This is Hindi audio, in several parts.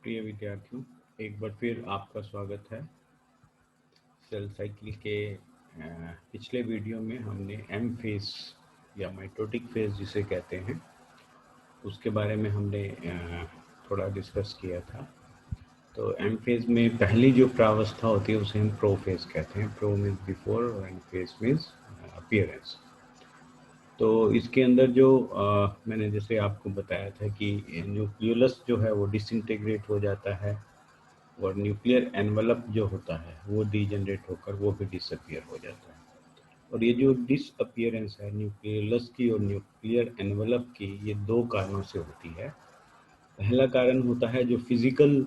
प्रिय विद्यार्थियों, एक बार फिर आपका स्वागत है। सेल साइकिल के पिछले वीडियो में हमने एम फेज या माइटोटिक फेज जिसे कहते हैं उसके बारे में हमने थोड़ा डिस्कस किया था। तो एम फेज में पहली जो प्रावस्था होती है उसे हम प्रो फेज कहते हैं। प्रो मीन्स बिफोर और एम फेज मीन्स अपीयरेंस। तो इसके अंदर जो मैंने जैसे आपको बताया था कि न्यूक्लियोलस जो है वो डिसइंटीग्रेट हो जाता है और न्यूक्लियर एनवलप जो होता है वो डीजनरेट होकर वो भी डिसअपियर हो जाता है। और ये जो डिसअपियरेंस है न्यूक्लियोलस की और न्यूक्लियर एनवलप की, ये दो कारणों से होती है। पहला कारण होता है जो फिजिकल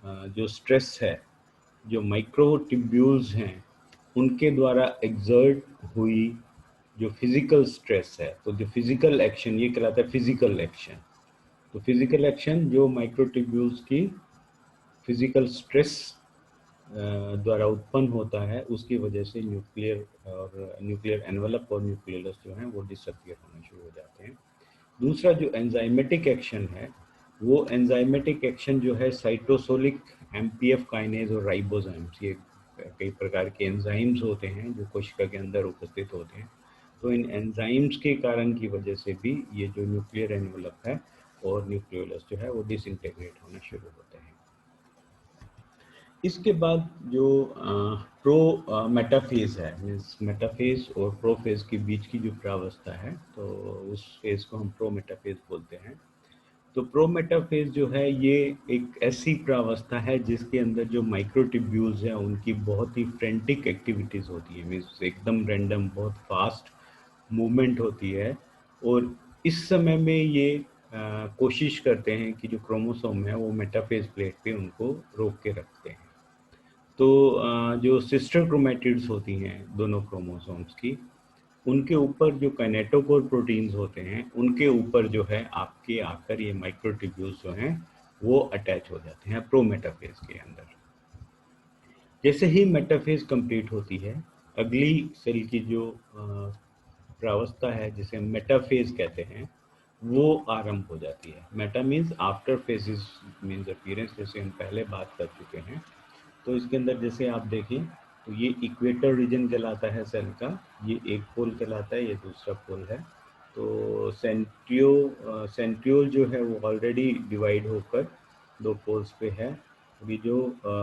जो स्ट्रेस है, जो माइक्रोट्यूब्यूल्स हैं उनके द्वारा एक्सर्ट हुई जो फिजिकल स्ट्रेस है। तो जो फिजिकल एक्शन ये कहलाता है फिजिकल एक्शन। तो फिजिकल एक्शन जो माइक्रोट्यूब्यूल्स की फिजिकल स्ट्रेस द्वारा उत्पन्न होता है, उसकी वजह से न्यूक्लियर एनवलप और न्यूक्लियस जो है वो डिसअपियर होना शुरू हो जाते हैं। दूसरा जो एंजाइमेटिक एक्शन है, वो एंजाइमेटिक एक्शन जो है साइटोसोलिक, एमपीएफ काइनेज और राइबोजाइम्स, ये कई प्रकार के एंजाइम्स होते हैं जो कोशिका के अंदर उपस्थित होते हैं। तो इन एंजाइम्स के कारण की वजह से भी ये जो न्यूक्लियर एनवलप है और न्यूक्लियोलस जो है वो डिसइंटीग्रेट होना शुरू होते हैं। इसके बाद जो प्रो मेटाफेज है, मीन्स मेटाफेज और प्रोफेज के बीच की जो प्रावस्था है, तो उस फेज को हम प्रो मेटाफेज बोलते हैं। तो प्रो मेटाफेज जो है ये एक ऐसी प्रावस्था है जिसके अंदर जो माइक्रोट्यूब्यूल्स हैं उनकी बहुत ही फ्रेंटिक एक्टिविटीज होती है, मीन्स एकदम रैंडम बहुत फास्ट मूवमेंट होती है। और इस समय में ये कोशिश करते हैं कि जो क्रोमोसोम है वो मेटाफेज प्लेट पे उनको रोक के रखते हैं। तो जो सिस्टर क्रोमैटिड्स होती हैं दोनों क्रोमोसोम्स की, उनके ऊपर जो काइनेटोकोर प्रोटीन्स होते हैं उनके ऊपर जो है आपके आकर ये माइक्रोट्यूब्यूल्स जो हैं वो अटैच हो जाते हैं प्रो मेटाफेज के अंदर। जैसे ही मेटाफेज कंप्लीट होती है, अगली सेल की जो प्रावस्था है जिसे मेटाफेज कहते हैं वो आरंभ हो जाती है। Meta means after phases means appearance, जैसे हम पहले बात कर चुके हैं। तो इसके अंदर जैसे आप देखें तो ये इक्वेटर रीजन कहलाता है सेल का, ये एक पोल कहलाता है, ये दूसरा पोल है। तो सेंट्रियोल जो है वो ऑलरेडी डिवाइड होकर दो पोल्स पे है। अभी जो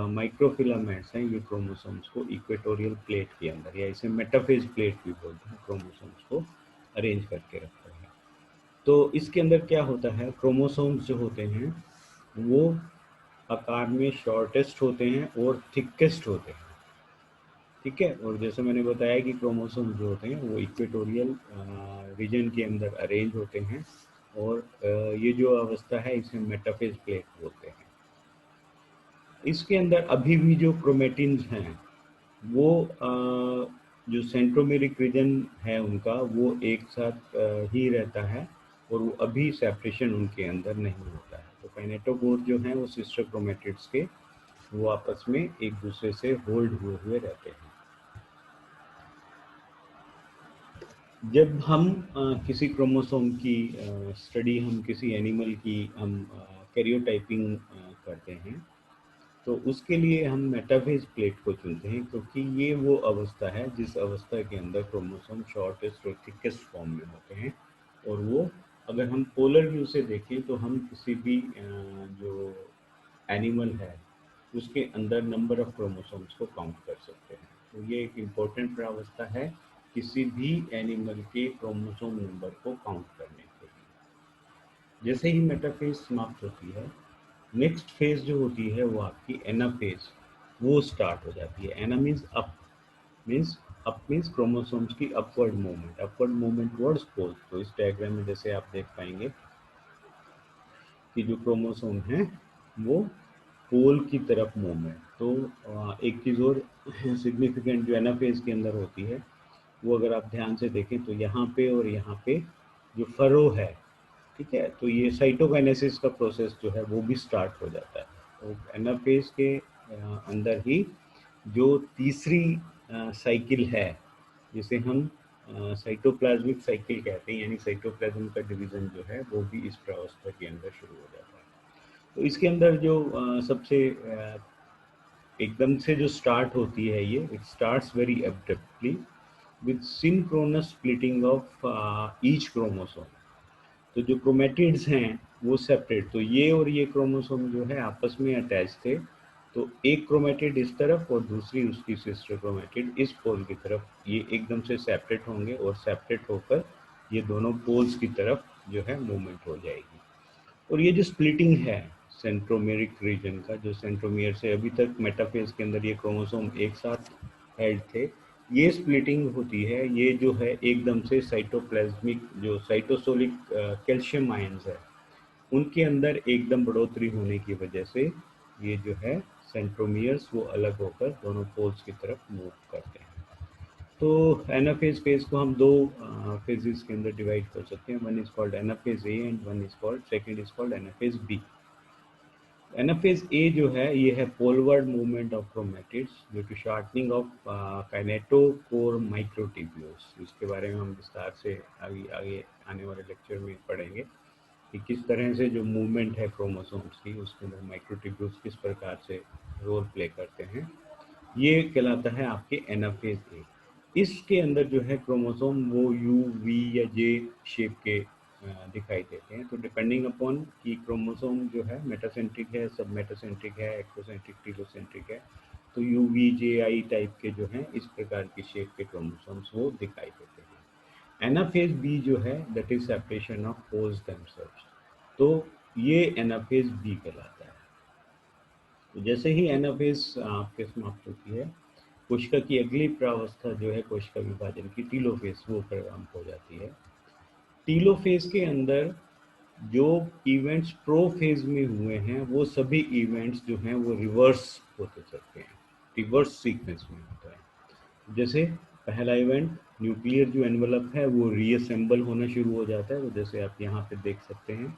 माइक्रोफिलामेंट्स हैं ये क्रोमोसोम्स को इक्वेटोरियल प्लेट के अंदर, या इसे मेटाफेज प्लेट भी बोलते हैं, क्रोमोसोम्स को अरेंज करके रखते हैं। तो इसके अंदर क्या होता है, क्रोमोसोम्स जो होते हैं वो आकार में शॉर्टेस्ट होते हैं और थिकेस्ट होते हैं। ठीक है। और जैसे मैंने बताया कि क्रोमोसोम जो होते हैं वो इक्वेटोरियल रीजन के अंदर अरेंज होते हैं। और ये जो अवस्था है इसे मेटाफेज प्लेट बोलते हैं। इसके अंदर अभी भी जो क्रोमेटिन्स हैं वो जो सेंट्रोमेरिक रीजन है उनका वो एक साथ ही रहता है और वो अभी सेपरेशन उनके अंदर नहीं होता है। तो काइनेटोकोर जो हैं वो सिस्टर क्रोमेटिड्स के वो आपस में एक दूसरे से होल्ड हुए हुए रहते हैं। जब हम किसी क्रोमोसोम की स्टडी, हम किसी एनिमल की हम कैरियोटाइपिंग करते हैं, तो उसके लिए हम मेटाफेज प्लेट को चुनते हैं क्योंकि ये वो अवस्था है जिस अवस्था के अंदर क्रोमोसोम शॉर्टेस्ट और थिकेस्ट फॉर्म में होते हैं। और वो अगर हम पोलर व्यू से देखें तो हम किसी भी जो एनिमल है उसके अंदर नंबर ऑफ क्रोमोसोम्स को काउंट कर सकते हैं। तो ये एक इम्पोर्टेंट प्रावस्था है किसी भी एनिमल के क्रोमोसोम नंबर को काउंट करने के लिए। जैसे ही मेटाफेज समाप्त होती है, नेक्स्ट फेज जो होती है वो आपकी एनाफेज वो स्टार्ट हो जाती है। Ana means up, means up means chromosomes की upward movement, upward movement wards pole. तो इस डायग्राम में जैसे आप देख पाएंगे कि जो क्रोमोसोम है वो पोल की तरफ मूवमेंट। तो एक चीज़ और सिग्निफिकेंट जो एनाफेज के अंदर होती है वो अगर आप ध्यान से देखें तो यहाँ पे और यहाँ पे जो फरो है, ठीक है, तो ये साइटोकाइनेसिस का प्रोसेस जो है वो भी स्टार्ट हो जाता है। तो एनाफेज के अंदर ही जो तीसरी साइकिल है जिसे हम साइटोप्लाज्मिक साइकिल कहते हैं, यानी साइटोप्लाज्म का डिवीजन जो है वो भी इस प्रावस्था के अंदर शुरू हो जाता है। तो इसके अंदर जो सबसे एकदम से जो स्टार्ट होती है, ये it starts very abruptly with synchronous splitting of each chromosome. तो जो क्रोमेटिड्स हैं वो सेपरेट, तो ये और ये क्रोमोसोम जो है आपस में अटैच थे, तो एक क्रोमेटिड इस तरफ और दूसरी उसकी सिस्टर क्रोमेटिड इस पोल की तरफ, ये एकदम से सेपरेट होंगे और सेपरेट होकर ये दोनों पोल्स की तरफ जो है मूवमेंट हो जाएगी। और ये जो स्प्लिटिंग है सेंट्रोमेरिक रीजन का, जो सेंट्रोमियर से अभी तक मेटाफेज के अंदर ये क्रोमोसोम एक साथ हेड थे, ये स्प्लिटिंग होती है, ये जो है एकदम से साइटोप्लाज्मिक जो साइटोसोलिक कैल्शियम आयंस है उनके अंदर एकदम बढ़ोतरी होने की वजह से ये जो है सेंट्रोमियर्स वो अलग होकर दोनों पोल्स की तरफ मूव करते हैं। तो एनाफेज फेज को हम दो फेजेस के अंदर डिवाइड कर सकते हैं। One is called anaphase A and one is called second is called anaphase B. Anaphase A जो है ये है poleward movement of chromatids due to shortening of kinetochore microtubules. इसके बारे में हम विस्तार से आगे आगे आने वाले लेक्चर में पढ़ेंगे कि किस तरह से जो मूवमेंट है क्रोमोसोम्स की उसके अंदर माइक्रोट्यूब्यूल्स किस प्रकार से रोल प्ले करते हैं। ये कहलाता है आपके एनाफेज ए। इसके अंदर जो है क्रोमोसोम वो यू वी या जे शेप के दिखाई देते हैं। तो डिपेंडिंग अपॉन कि क्रोमोसोम जो है मेटासेंट्रिक है, सब मेटासेंट्रिक है, एक्टोसेंट्रिक, टीलोसेंट्रिक है, तो U V J I type के जो हैं इस प्रकार की शेप के क्रोमोसोम्स वो दिखाई देते हैं। एनाफेज बी जो है that is separation of poles themselves. तो ये एनाफेज बी कहलाता है। तो जैसे ही एनाफेज आपके समाप्त होती है, कोशिका की अगली प्रावस्था जो है कोशिका विभाजन की टीलोफेज वो प्रारंभ हो जाती है। टीलोफेज के अंदर जो इवेंट्स प्रोफेज में हुए हैं वो सभी इवेंट्स जो हैं वो रिवर्स होते चलते हैं, रिवर्स सीक्वेंस में होता है। जैसे पहला इवेंट न्यूक्लियर जो एनवलप है वो रीअसेंबल होना शुरू हो जाता है, तो जैसे आप यहाँ पे देख सकते हैं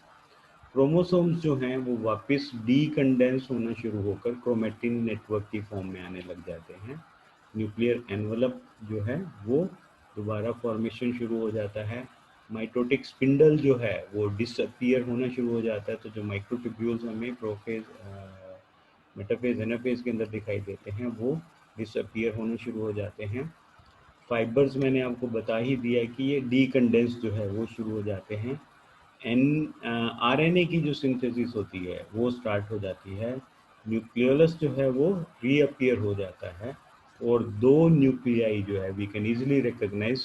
क्रोमोसोम्स जो हैं वो वापस डीकंडेंस होना शुरू होकर क्रोमेटिन नेटवर्क की फॉर्म में आने लग जाते हैं। न्यूक्लियर एनवलप जो है वो दोबारा फॉर्मेशन शुरू हो जाता है। माइटोटिक स्पिंडल जो है वो डिसअपियर होना शुरू हो जाता है। तो जो माइक्रोट्यूब्यूल्स हमें प्रोफेज मेटाफेज एनाफेज के अंदर दिखाई देते हैं वो डिसअपियर होने शुरू हो जाते हैं। फाइबर्स मैंने आपको बता ही दिया कि ये डीकंडेंस जो है वो शुरू हो जाते हैं। आरएनए की जो सिंथेसिस होती है वो स्टार्ट हो जाती है। न्यूक्लियोलस जो है वो रीअपियर हो जाता है और दो न्यूक्लियाई जो है we can easily recognise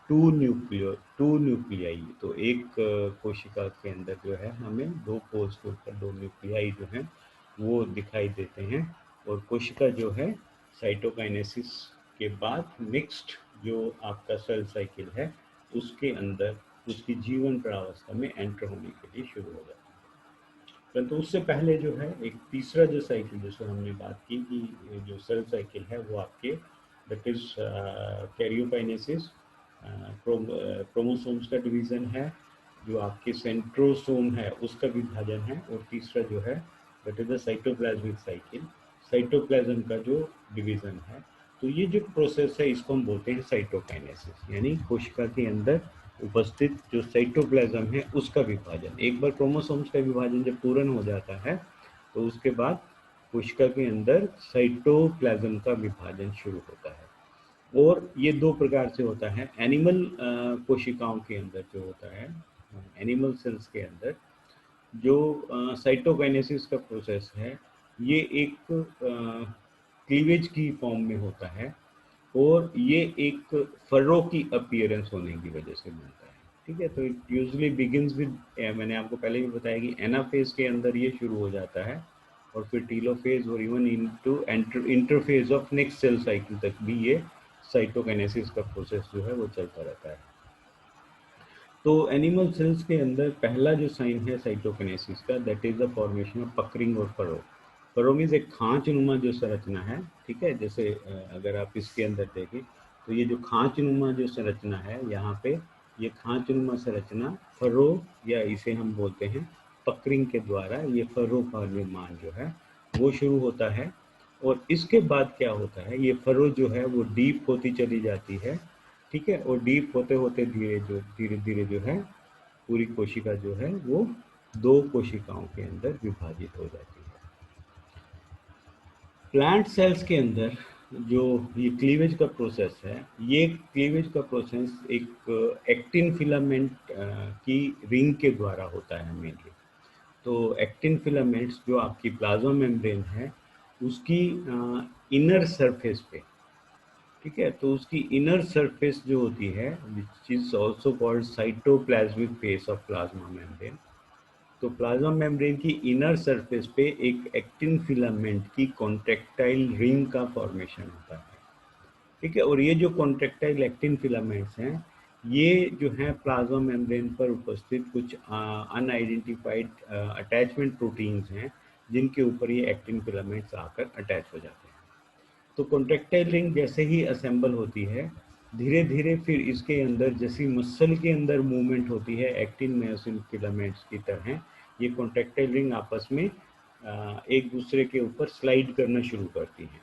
two nuclei. तो एक कोशिका के अंदर जो है हमें दो पोल्स के ऊपर दो न्यूक्लियाई जो हैं वो दिखाई देते हैं। और कोशिका जो है साइटोकाइनेसिस के बाद मिक्स्ड जो आपका सेल साइकिल है उसके अंदर उसकी जीवन प्रावस्था में एंटर होने के लिए शुरू हो जाती है। परंतु उससे पहले जो है एक तीसरा जो साइकिल जिसको हमने बात की कि जो सेल साइकिल है वो आपके दैट इज कैरियोकाइनेसिस, क्रोमोसोम्स का डिवीजन है, जो आपके सेंट्रोसोम है उसका विभाजन है, और तीसरा जो है that is the cytoplasmic cycle, cytoplasm का जो डिवीजन है। तो ये जो प्रोसेस है इसको हम बोलते हैं साइटोकाइनेसिस, यानी कोशिका के अंदर उपस्थित जो साइटोप्लाज्म है उसका विभाजन। एक बार क्रोमोसोम्स का विभाजन जब पूर्ण हो जाता है तो उसके बाद कोशिका के अंदर साइटोप्लाज्म का विभाजन शुरू होता है। और ये दो प्रकार से होता है। एनिमल कोशिकाओं के अंदर जो होता है, एनिमल सेल्स के अंदर जो साइटोकाइनेसिस का प्रोसेस है ये एक क्लीवेज की फॉर्म में होता है और ये एक फरो की अपीयरेंस होने की वजह से बनता है। ठीक है, तो इट यूजुअली बिगिंस विद, मैंने आपको पहले भी बताया कि एनाफेज के अंदर ये शुरू हो जाता है और फिर टीलोफेज और even into interphase of next cell cycle तक भी ये साइटोकाइनेसिस का प्रोसेस जो है वो चलता रहता है। तो एनिमल सेल्स के अंदर पहला जो साइन है साइटोकिनेसिस का that is the formation of puckering और फरो। फरो मीन्स एक खांचनुमा जो संरचना है। ठीक है, जैसे अगर आप इसके अंदर देखें तो ये जो खांचनुमा जो संरचना है यहाँ पे, ये खांचनुमा संरचना फरो या इसे हम बोलते हैं पकरिंग के द्वारा ये फरो का निर्माण जो है वो शुरू होता है। और इसके बाद क्या होता है, ये फरो जो है वो डीप होती चली जाती है। ठीक है, और डीप होते होते धीरे धीरे जो है पूरी कोशिका जो है वो दो कोशिकाओं के अंदर विभाजित हो जाती है। प्लांट सेल्स के अंदर जो ये क्लीवेज का प्रोसेस है, ये क्लीवेज का प्रोसेस एक एक्टिन फिलामेंट की रिंग के द्वारा होता है मेनली। तो एक्टिन फिलामेंट्स जो आपकी प्लाज्मा मेम्ब्रेन है उसकी इनर सरफेस पे, ठीक है, तो उसकी इनर सरफेस जो होती है which is also called cytoplasmic face of plasma membrane. तो प्लाज्मा मेम्ब्रेन की इनर सरफेस पे एक एक्टिन फिलामेंट की कॉन्ट्रेक्टाइल रिंग का फॉर्मेशन होता है, ठीक है। और ये जो कॉन्ट्रेक्टाइल एक्टिन फिलामेंट्स हैं, ये जो है प्लाज्मा मेम्ब्रेन पर उपस्थित कुछ अनआइडेंटिफाइड अटैचमेंट प्रोटीन्स हैं, जिनके ऊपर ये एक्टिन फिलामेंट्स आकर अटैच हो जाते हैं। तो कॉन्ट्रेक्टाइल रिंग जैसे ही असेंबल होती है, धीरे धीरे फिर इसके अंदर जैसी मसल के अंदर मूवमेंट होती है एक्टिन मायोसिन फिलामेंट्स की तरह, ये कॉन्ट्रेक्टाइल रिंग आपस में एक दूसरे के ऊपर स्लाइड करना शुरू करती हैं।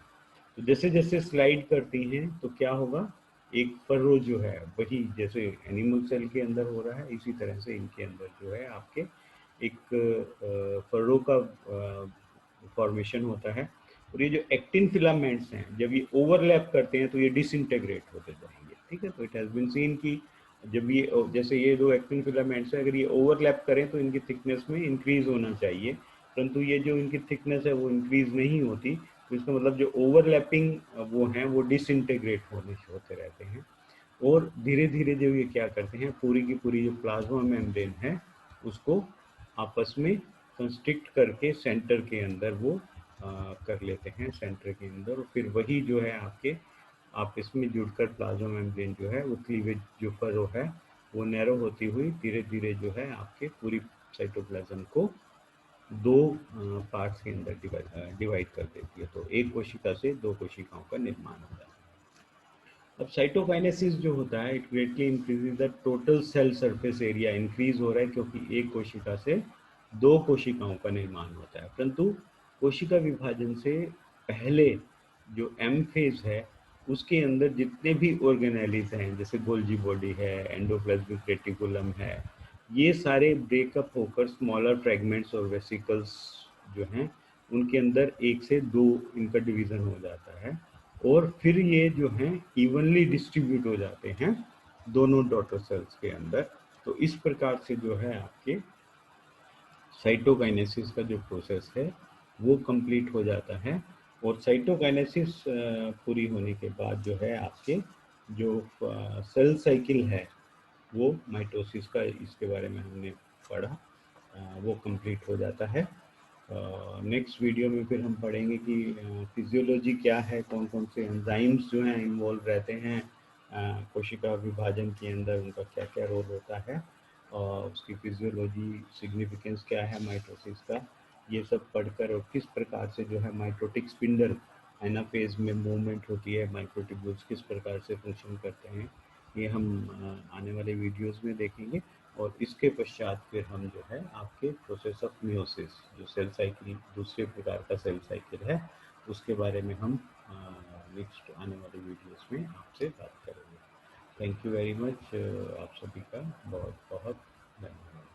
तो जैसे जैसे स्लाइड करती हैं तो क्या होगा, एक फर्रो जो है वही जैसे एनिमल सेल के अंदर हो रहा है, इसी तरह से इनके अंदर जो है आपके एक फर्रो का फॉर्मेशन होता है। और ये जो एक्टिन फिलामेंट्स हैं जब ये ओवरलैप करते हैं तो ये डिसइंटीग्रेट होते जाएंगे, ठीक है। तो इट हैज़ बीन सीन कि जब ये जैसे ये दो एक्टिन फिलामेंट्स हैं, अगर ये ओवरलैप करें तो इनकी थिकनेस में इंक्रीज होना चाहिए, परंतु ये जो इनकी थिकनेस है वो इंक्रीज नहीं होती। तो इसका मतलब जो ओवरलैपिंग वो हैं वो डिसइंटीग्रेट होते रहते हैं। और धीरे धीरे जब ये क्या करते हैं, पूरी की पूरी जो प्लाज्मा मेम्ब्रेन है उसको आपस में कंस्ट्रिक्ट करके सेंटर के अंदर वो कर लेते हैं, सेंटर के अंदर। और फिर वही जो है आपके आप इसमें जुड़कर प्लाज्मा मेम्ब्रेन जो है वो क्लीवेज जो फरो है वो नैरो होती हुई धीरे धीरे जो है आपके पूरी साइटोप्लाज्म को दो पार्ट्स के अंदर डिवाइड कर देती है। तो एक कोशिका से दो कोशिकाओं का निर्माण होता है। अब साइटोकाइनेसिस जो होता है it greatly increases the total sale surface area, increase हो रहा है क्योंकि एक कोशिका से दो कोशिकाओं का निर्माण होता है। परंतु कोशिका विभाजन से पहले जो एम फेज है उसके अंदर जितने भी ऑर्गेनेलिज हैं, जैसे गोल्जी बॉडी है, एंडोप्लाज्मिक रेटिकुलम है, ये सारे ब्रेकअप होकर स्मॉलर फ्रेगमेंट्स और वेसिकल्स जो हैं उनके अंदर एक से दो इनका डिवीजन हो जाता है। और फिर ये जो हैं इवनली डिस्ट्रीब्यूट हो जाते हैं दोनों डॉटर सेल्स के अंदर। तो इस प्रकार से जो है आपके साइटोकाइनेसिस का जो प्रोसेस है वो कंप्लीट हो जाता है। और साइटोकाइनेसिस पूरी होने के बाद जो है आपके जो सेल साइकिल है वो माइटोसिस का, इसके बारे में हमने पढ़ा, वो कंप्लीट हो जाता है। नेक्स्ट वीडियो में फिर हम पढ़ेंगे कि फिजियोलॉजी क्या है, कौन कौन से एंजाइम्स जो हैं इन्वॉल्व रहते हैं कोशिका विभाजन के अंदर, उनका क्या क्या रोल होता है, और उसकी फिजियोलॉजी सिग्निफिकेंस क्या है माइटोसिस का, ये सब पढ़कर और किस प्रकार से जो है माइटोटिक स्पिंडल एनाफेज में मूवमेंट होती है, माइक्रोट्यूब्यूल्स किस प्रकार से फंक्शन करते हैं, ये हम आने वाले वीडियोस में देखेंगे। और इसके पश्चात फिर हम जो है आपके प्रोसेस ऑफ मियोसिस, जो सेल साइकिल दूसरे प्रकार का सेल साइकिल है, उसके बारे में हम नेक्स्ट आने वाले वीडियोस में आपसे बात करेंगे। थैंक यू वेरी मच, आप सभी का बहुत बहुत धन्यवाद।